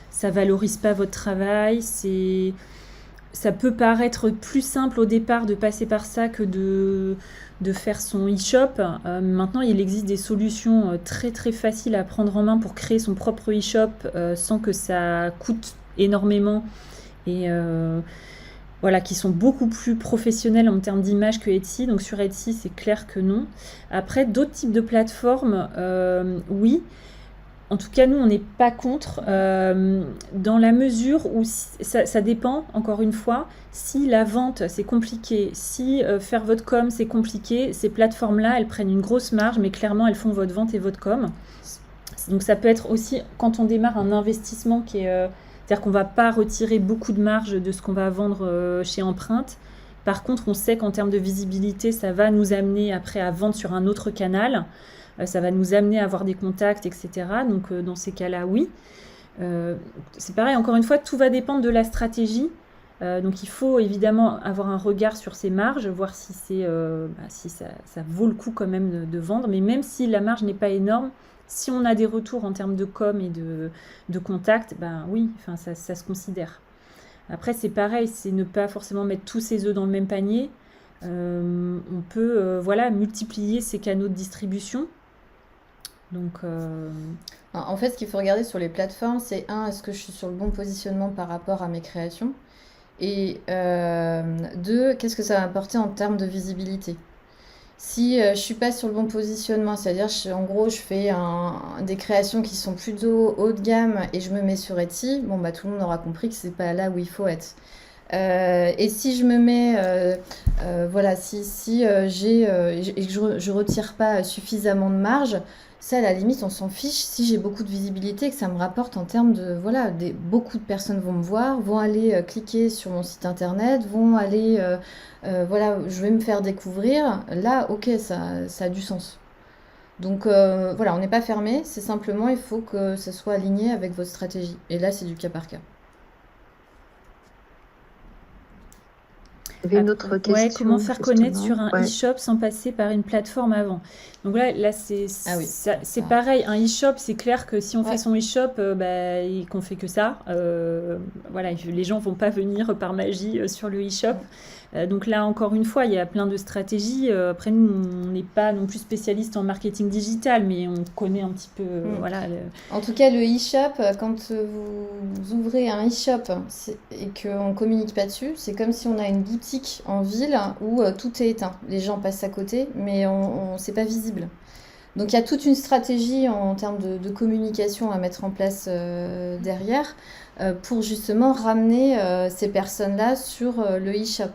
Ça valorise pas votre travail. Ça peut paraître plus simple au départ de passer par ça que de faire son e-shop. Maintenant, il existe des solutions très très faciles à prendre en main pour créer son propre e-shop sans que ça coûte énormément et voilà, qui sont beaucoup plus professionnels en termes d'image que Etsy. Donc sur Etsy, c'est clair que non. Après, d'autres types de plateformes, oui. En tout cas, nous, on n'est pas contre, dans la mesure où ça dépend, encore une fois, si la vente, c'est compliqué, si faire votre com, c'est compliqué, ces plateformes-là, elles prennent une grosse marge, mais clairement, elles font votre vente et votre com. Donc ça peut être aussi, quand on démarre, un investissement qui est... c'est-à-dire qu'on ne va pas retirer beaucoup de marge de ce qu'on va vendre chez Empreinte, Par contre, on sait qu'en termes de visibilité, ça va nous amener après à vendre sur un autre canal. Ça va nous amener à avoir des contacts, etc. Donc, dans ces cas-là, oui. C'est pareil, encore une fois, tout va dépendre de la stratégie. Donc, il faut évidemment avoir un regard sur ces marges, voir si si ça vaut le coup quand même de vendre. Mais même si la marge n'est pas énorme, si on a des retours en termes de com et de contacts, oui, ça se considère. Après, c'est pareil, c'est ne pas forcément mettre tous ses œufs dans le même panier. On peut multiplier ses canaux de distribution. Donc, En fait, ce qu'il faut regarder sur les plateformes, c'est est-ce que je suis sur le bon positionnement par rapport à mes créations? Et 2, qu'est-ce que ça va apporter en termes de visibilité? Si je suis pas sur le bon positionnement, c'est-à-dire en gros je fais des créations qui sont plutôt haut de gamme et je me mets sur Etsy, tout le monde aura compris que c'est pas là où il faut être. Et si je me mets, si je retire pas suffisamment de marge, ça à la limite on s'en fiche. Si j'ai beaucoup de visibilité et que ça me rapporte en termes de beaucoup de personnes vont me voir, vont aller cliquer sur mon site internet, vont aller je vais me faire découvrir. Là, ok, ça a du sens. Donc on n'est pas fermé, c'est simplement il faut que ça soit aligné avec votre stratégie. Et là, c'est du cas par cas. Il y avait une autre question. Comment faire connaître justement. sur un e-shop sans passer par une plateforme avant? Donc là c'est ça. pareil. Un e-shop, c'est clair que si on Ouais. fait son e-shop, et qu'on fait que ça, les gens vont pas venir par magie sur le e-shop. Donc là, encore une fois, il y a plein de stratégies. Après, nous, on n'est pas non plus spécialiste en marketing digital, mais on connaît un petit peu, En tout cas, le e-shop, quand vous ouvrez un e-shop et qu'on ne communique pas dessus, c'est comme si on a une boutique en ville où tout est éteint. Les gens passent à côté, mais c'est pas visible. Donc il y a toute une stratégie en termes de communication à mettre en place derrière pour justement ramener ces personnes-là sur le e-shop.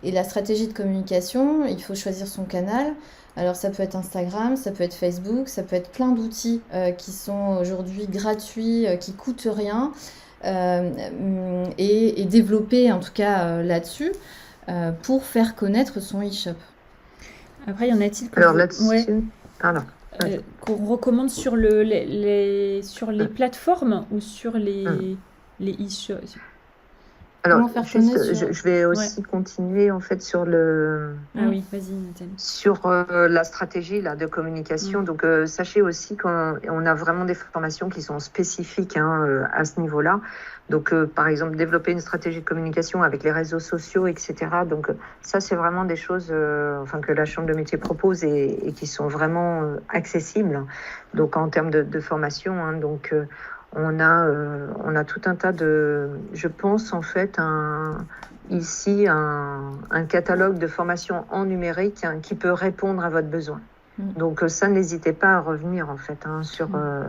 Et la stratégie de communication, il faut choisir son canal. Alors ça peut être Instagram, ça peut être Facebook, ça peut être plein d'outils qui sont aujourd'hui gratuits, qui coûtent rien et développer en tout cas là-dessus pour faire connaître son e-shop. Après, y en a-t-il Alors là-dessus, qu'on recommande sur les plateformes ou sur les e-shops? Alors, Comment faire juste, connaître je vais aussi continuer en fait sur oui, vas-y, Nathalie. sur la stratégie là, de communication. Donc, sachez aussi qu'on a vraiment des formations qui sont spécifiques à ce niveau-là. Donc, par exemple, développer une stratégie de communication avec les réseaux sociaux, etc. Donc, ça, c'est vraiment des choses que la Chambre de métier propose et qui sont vraiment accessibles. Donc, en termes de formation, on a tout un tas je pense en fait ici un catalogue de formation en numérique qui peut répondre à votre besoin. Donc ça, n'hésitez pas à revenir en fait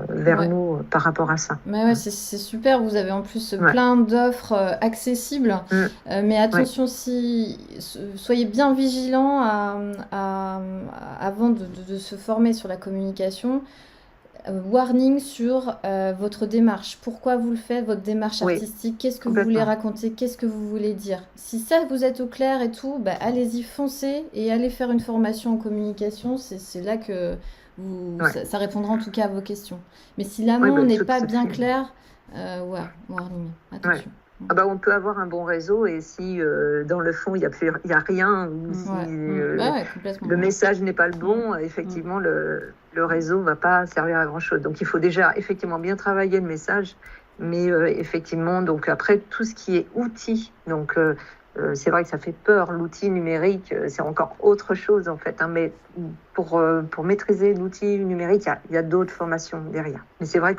vers nous par rapport à ça. Mais c'est super, vous avez en plus plein d'offres accessibles, mais attention, soyez bien vigilants avant de se former sur la communication. Warning sur votre démarche. Pourquoi vous le faites, votre démarche artistique? Qu'est-ce que vous voulez raconter? Qu'est-ce que vous voulez dire? Si ça, vous êtes au clair et tout, allez-y, foncez et allez faire une formation en communication. C'est là que ça répondra en tout cas à vos questions. Mais si l'amont n'est pas bien clair, warning, attention. On peut avoir un bon réseau et si dans le fond il y a rien ou si le message n'est pas le bon, effectivement le réseau va pas servir à grand chose. Donc il faut déjà effectivement bien travailler le message, mais effectivement donc après tout ce qui est outils, donc c'est vrai que ça fait peur, l'outil numérique c'est encore autre chose en fait, mais pour maîtriser l'outil numérique il y a d'autres formations derrière. Mais c'est vrai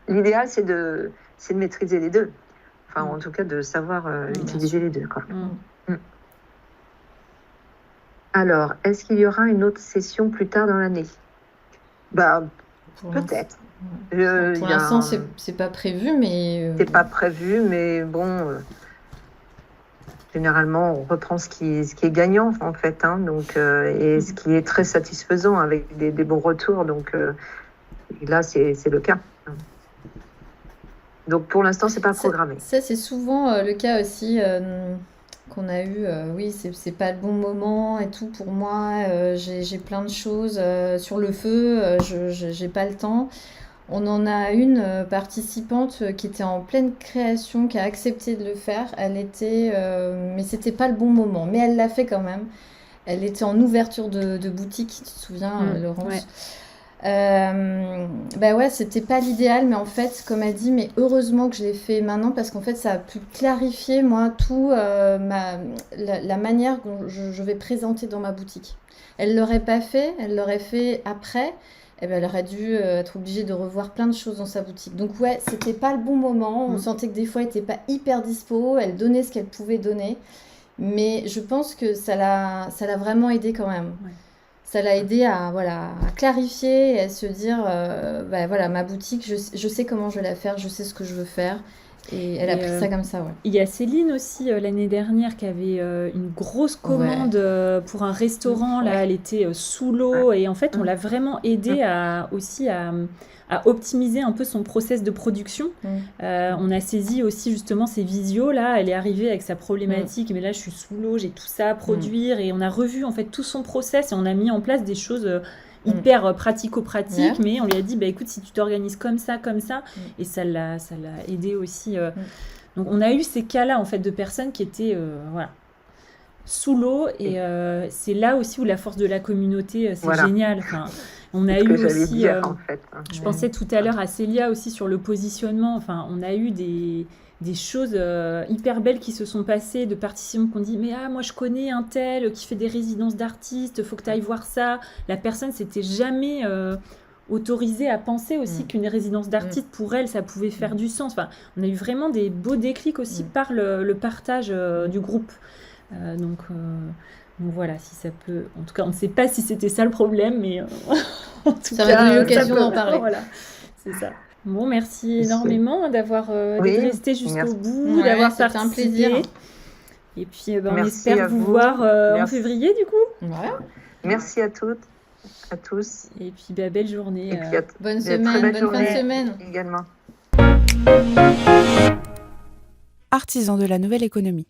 l'idéal c'est de maîtriser les deux. Enfin, en tout cas, de savoir utiliser les deux. Alors, est-ce qu'il y aura une autre session plus tard dans l'année? Peut-être. Pour l'instant, c'est pas prévu, mais... C'est pas prévu, mais bon... généralement, on reprend ce qui est gagnant, en fait. Donc, et ce qui est très satisfaisant avec des bons retours. Donc, là, c'est le cas. Donc pour l'instant, c'est pas programmé. Ça c'est souvent le cas aussi qu'on a eu, oui, c'est pas le bon moment et tout pour moi. J'ai plein de choses sur le feu, j'ai pas le temps. On en a une participante qui était en pleine création, qui a accepté de le faire. Mais c'était pas le bon moment, mais elle l'a fait quand même. Elle était en ouverture de boutique, tu te souviens, Laurence? Ouais. Bah ouais, c'était pas l'idéal, mais en fait, comme elle dit, mais heureusement que je l'ai fait maintenant parce qu'en fait, ça a pu clarifier, moi, tout la manière dont je vais présenter dans ma boutique. Elle l'aurait pas fait, elle l'aurait fait après, eh ben, elle aurait dû être obligée de revoir plein de choses dans sa boutique. Donc ouais, c'était pas le bon moment. On sentait que des fois, elle était pas hyper dispo, elle donnait ce qu'elle pouvait donner, mais je pense que ça l'a vraiment aidé quand même. Ouais. Ça l'a aidé à clarifier et à se dire, bah, voilà, ma boutique, je sais comment je vais la faire, je sais ce que je veux faire. Et elle a pris ça comme ça, ouais. Il y a Céline aussi, l'année dernière, qui avait une grosse commande pour un restaurant. Là, elle était sous l'eau. Et en fait, on l'a vraiment aidée aussi à optimiser un peu son process de production. On a saisi aussi justement ces visios. Là, elle est arrivée avec sa problématique. Mais là, je suis sous l'eau, j'ai tout ça à produire. Et on a revu en fait tout son process et on a mis en place des choses hyper pratico-pratiques. Mais on lui a dit, bah, écoute, si tu t'organises comme ça. Et ça l'a aidé aussi. Donc, on a eu ces cas-là en fait de personnes qui étaient sous l'eau. Et c'est là aussi où la force de la communauté, c'est génial. Enfin, on a eu aussi, en fait. je pensais tout à l'heure à Célia aussi sur le positionnement. Enfin, on a eu des choses hyper belles qui se sont passées, de participants qui ont dit « Mais moi, je connais un tel qui fait des résidences d'artistes, faut que tu ailles voir ça. » La personne s'était jamais autorisée à penser aussi qu'une résidence d'artiste, pour elle, ça pouvait faire du sens. Enfin, on a eu vraiment des beaux déclics aussi par le partage du groupe. Donc voilà, si ça peut... En tout cas, on ne sait pas si c'était ça le problème, mais en tout ça cas... va donner l'occasion d'en parler. Voilà, c'est ça. Bon, merci énormément d'avoir d'être resté jusqu'au bout, Ouais, d'avoir c'était un participé. plaisir. Et puis, on Merci espère à vous vous. voir en Merci. février, du coup. Voilà. Merci à toutes, à tous. Et puis, belle journée. Et puis Bonne très semaine, belle bonne journée fin de semaine. également. Artisans de la nouvelle économie.